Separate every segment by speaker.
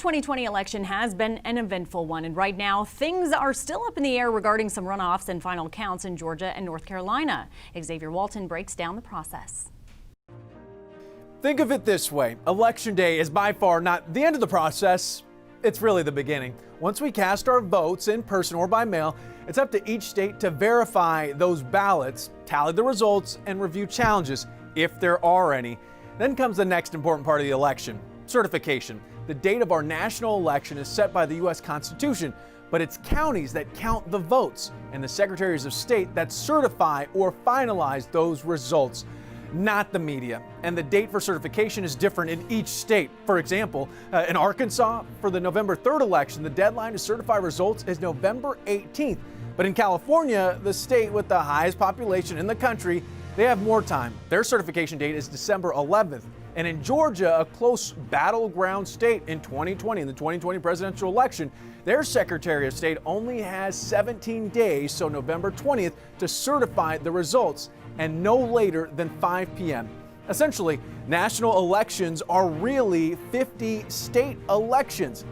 Speaker 1: 2020 election has been an eventful one, and right now things are still up in the air regarding some runoffs and final counts in Georgia and North Carolina. Xavier Walton breaks down the process.
Speaker 2: Think of it this way. Election day is by far not the end of the process. It's really the beginning. Once we cast our votes in person or by mail, it's up to each state to verify those ballots, tally the results, and review challenges, if there are any. Then comes the next important part of the election, certification. The date of our national election is set by the U.S. Constitution, but it's counties that count the votes and the secretaries of state that certify or finalize those results, not the media. And the date for certification is different in each state. For example, in Arkansas, for the November 3rd election, the deadline to certify results is November 18th. But in California, the state with the highest population in the country, they have more time. Their certification date is December 11th. And in Georgia, a close battleground state in 2020, in the 2020 presidential election, their Secretary of State only has 17 days, so November 20th, to certify the results, and no later than 5 p.m. Essentially, national elections are really 50 state elections.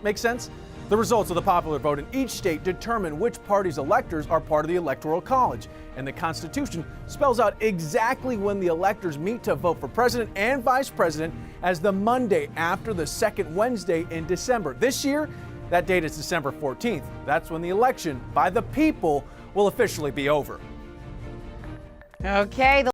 Speaker 2: Make sense? The results of the popular vote in each state determine which party's electors are part of the Electoral College, and the Constitution spells out exactly when the electors meet to vote for president and vice president as the Monday after the second Wednesday in December. This year, that date is December 14th. That's when the election by the people will officially be over.
Speaker 3: Okay.